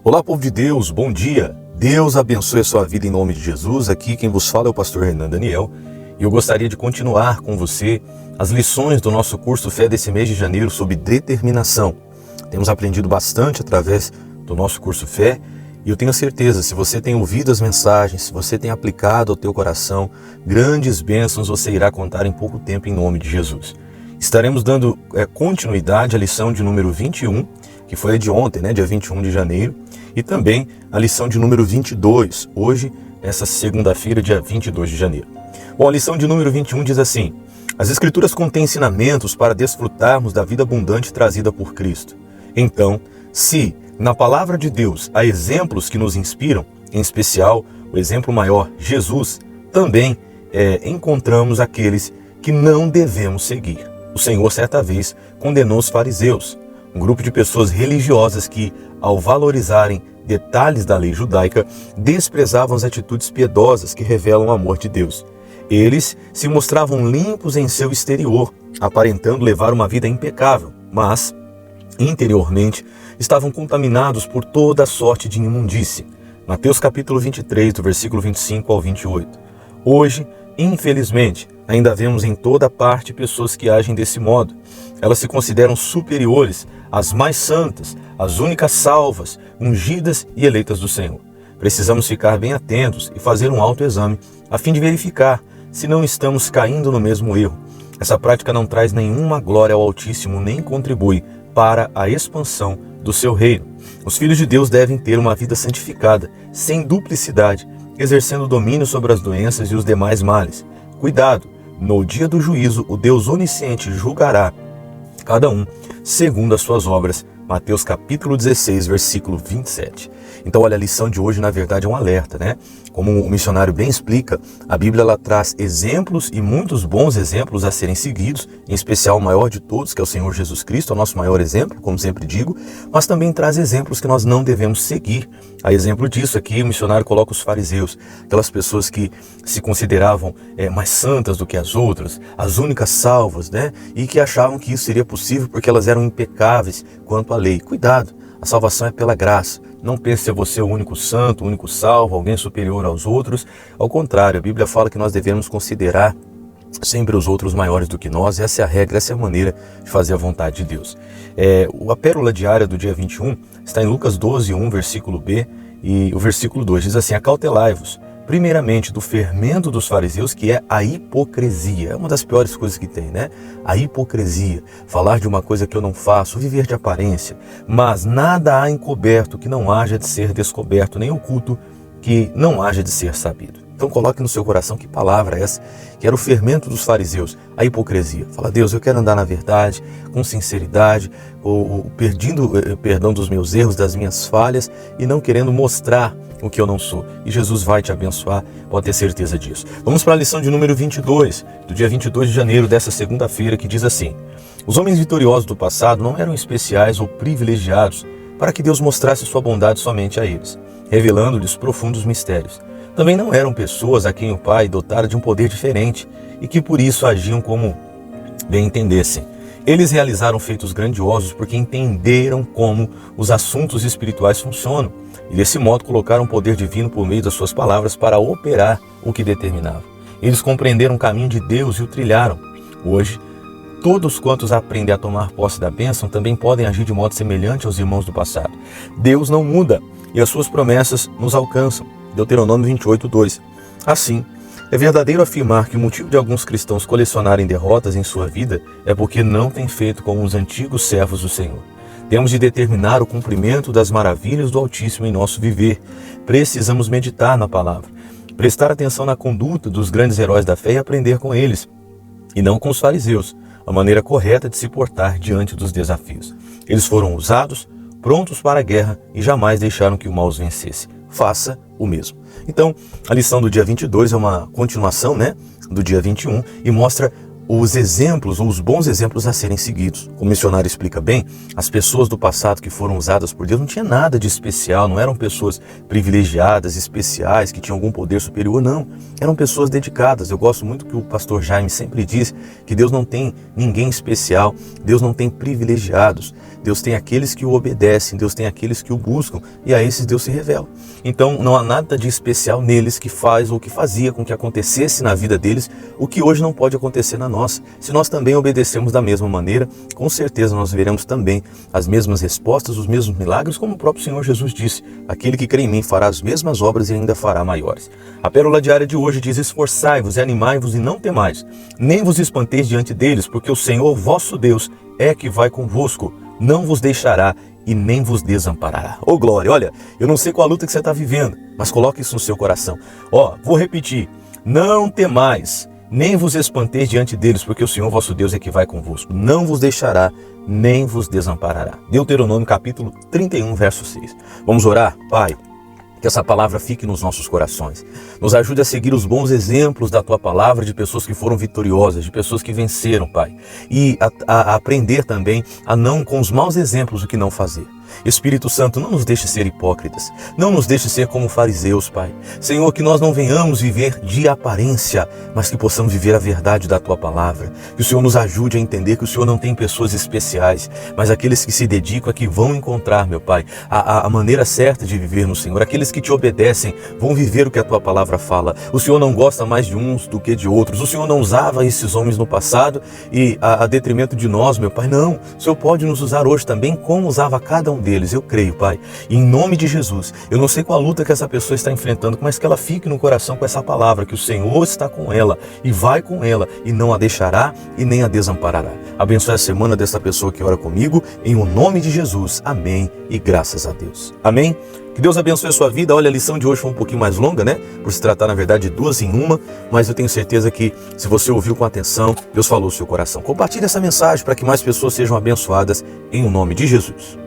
Olá, povo de Deus, bom dia. Deus abençoe a sua vida em nome de Jesus. Aqui quem vos fala é o pastor Renan Daniel e eu gostaria de continuar com você as lições do nosso curso Fé desse mês de janeiro sobre determinação. Temos aprendido bastante através do nosso curso Fé e eu tenho certeza, se você tem ouvido as mensagens, se você tem aplicado ao teu coração, grandes bênçãos você irá contar em pouco tempo em nome de Jesus. Estaremos dando continuidade à lição de número 21, que foi a de ontem, dia 21 de janeiro, e também a lição de número 22, hoje, essa segunda-feira, dia 22 de janeiro. Bom, a lição de número 21 diz assim: as Escrituras contêm ensinamentos para desfrutarmos da vida abundante trazida por Cristo. Então, se na palavra de Deus há exemplos que nos inspiram, em especial o exemplo maior, Jesus, também encontramos aqueles que não devemos seguir. O Senhor, certa vez, condenou os fariseus, um grupo de pessoas religiosas que, ao valorizarem detalhes da lei judaica, desprezavam as atitudes piedosas que revelam o amor de Deus. Eles se mostravam limpos em seu exterior, aparentando levar uma vida impecável, mas, interiormente, estavam contaminados por toda a sorte de imundície. Mateus capítulo 23, do versículo 25 ao 28. Hoje, infelizmente, ainda vemos em toda parte pessoas que agem desse modo. Elas se consideram superiores às mais santas, às únicas salvas, ungidas e eleitas do Senhor. Precisamos ficar bem atentos e fazer um autoexame, a fim de verificar se não estamos caindo no mesmo erro. Essa prática não traz nenhuma glória ao Altíssimo, nem contribui para a expansão do seu reino. Os filhos de Deus devem ter uma vida santificada, sem duplicidade, exercendo domínio sobre as doenças e os demais males. Cuidado, no dia do juízo, o Deus onisciente julgará cada um segundo as suas obras. Mateus capítulo 16, versículo 27. Então, olha, a lição de hoje, na verdade, é um alerta, Como o missionário bem explica, a Bíblia ela traz exemplos e muitos bons exemplos a serem seguidos, em especial o maior de todos, que é o Senhor Jesus Cristo, é o nosso maior exemplo, como sempre digo, mas também traz exemplos que nós não devemos seguir. A exemplo disso aqui, o missionário coloca os fariseus, aquelas pessoas que se consideravam mais santas do que as outras, as únicas salvas, e que achavam que isso seria possível porque elas eram impecáveis quanto à lei. Cuidado, a salvação é pela graça. Não pense ser você o único santo, o único salvo, alguém superior aos outros. Ao contrário, a Bíblia fala que nós devemos considerar sempre os outros maiores do que nós. Essa é a regra, essa é a maneira de fazer a vontade de Deus. A pérola diária do dia 21 está em Lucas 12, 1, versículo B, e o versículo 2 diz assim: acautelai-vos primeiramente do fermento dos fariseus, que é a hipocrisia. É uma das piores coisas que tem, A hipocrisia, falar de uma coisa que eu não faço, viver de aparência. Mas nada há encoberto que não haja de ser descoberto, nem oculto que não haja de ser sabido. Então coloque no seu coração que palavra é essa, que era o fermento dos fariseus, a hipocrisia. Fala: Deus, eu quero andar na verdade, com sinceridade, pedindo perdão dos meus erros, das minhas falhas, e não querendo mostrar o que eu não sou. E Jesus vai te abençoar, pode ter certeza disso. Vamos para a lição de número 22, do dia 22 de janeiro dessa segunda-feira, que diz assim: os homens vitoriosos do passado não eram especiais ou privilegiados para que Deus mostrasse sua bondade somente a eles, revelando-lhes profundos mistérios. Também não eram pessoas a quem o Pai dotara de um poder diferente e que por isso agiam como bem entendessem. Eles realizaram feitos grandiosos porque entenderam como os assuntos espirituais funcionam e desse modo colocaram o poder divino por meio das suas palavras para operar o que determinava. Eles compreenderam o caminho de Deus e o trilharam. Hoje, todos quantos aprendem a tomar posse da bênção também podem agir de modo semelhante aos irmãos do passado. Deus não muda e as suas promessas nos alcançam. Deuteronômio 28, 2. Assim, é verdadeiro afirmar que o motivo de alguns cristãos colecionarem derrotas em sua vida é porque não têm feito como os antigos servos do Senhor. Temos de determinar o cumprimento das maravilhas do Altíssimo em nosso viver. Precisamos meditar na palavra, prestar atenção na conduta dos grandes heróis da fé e aprender com eles, e não com os fariseus, a maneira correta de se portar diante dos desafios. Eles foram ousados, prontos para a guerra e jamais deixaram que o mal os vencesse. Faça o mesmo. Então, a lição do dia 22 é uma continuação, do dia 21 e mostra os exemplos, ou os bons exemplos a serem seguidos. Como o missionário explica bem, as pessoas do passado que foram usadas por Deus não tinha nada de especial, não eram pessoas privilegiadas, especiais, que tinham algum poder superior, não. Eram pessoas dedicadas. Eu gosto muito que o pastor Jaime sempre diz que Deus não tem ninguém especial, Deus não tem privilegiados. Deus tem aqueles que o obedecem, Deus tem aqueles que o buscam, e a esses Deus se revela. Então não há nada de especial neles que faz ou que fazia com que acontecesse na vida deles o que hoje não pode acontecer na nossa. Se nós também obedecemos da mesma maneira, com certeza nós veremos também as mesmas respostas, os mesmos milagres, como o próprio Senhor Jesus disse: aquele que crê em mim fará as mesmas obras e ainda fará maiores. A pérola diária de hoje diz: esforçai-vos e animai-vos e não temais, nem vos espanteis diante deles, porque o Senhor vosso Deus é que vai convosco, não vos deixará e nem vos desamparará. Ô glória, olha, eu não sei qual a luta que você está vivendo, mas coloque isso no seu coração. Vou repetir: não temais, nem vos espanteis diante deles, porque o Senhor vosso Deus é que vai convosco, não vos deixará, nem vos desamparará. Deuteronômio capítulo 31, verso 6. Vamos orar? Pai, que essa palavra fique nos nossos corações. Nos ajude a seguir os bons exemplos da Tua palavra, de pessoas que foram vitoriosas, de pessoas que venceram, Pai. E a aprender também a não, com os maus exemplos, o que não fazer. Espírito Santo, não nos deixe ser hipócritas, não nos deixe ser como fariseus, Pai. Senhor, que nós não venhamos viver de aparência, mas que possamos viver a verdade da Tua palavra. Que o Senhor nos ajude a entender que o Senhor não tem pessoas especiais, mas aqueles que se dedicam é que vão encontrar, meu Pai, a maneira certa de viver no Senhor. Aqueles que Te obedecem vão viver o que a Tua palavra fala. O Senhor não gosta mais de uns do que de outros. O Senhor não usava esses homens no passado e a detrimento de nós, meu Pai. Não, o Senhor pode nos usar hoje também como usava cada um deles. Eu creio, Pai, em nome de Jesus. Eu não sei qual a luta que essa pessoa está enfrentando, mas que ela fique no coração com essa palavra, que o Senhor está com ela e vai com ela e não a deixará e nem a desamparará. Abençoe a semana dessa pessoa que ora comigo, em o nome de Jesus. Amém e graças a Deus. Amém? Que Deus abençoe a sua vida. Olha, a lição de hoje foi um pouquinho mais longa, né? Por se tratar, na verdade, de duas em uma, mas eu tenho certeza que, se você ouviu com atenção, Deus falou no seu coração. Compartilhe essa mensagem para que mais pessoas sejam abençoadas em o nome de Jesus.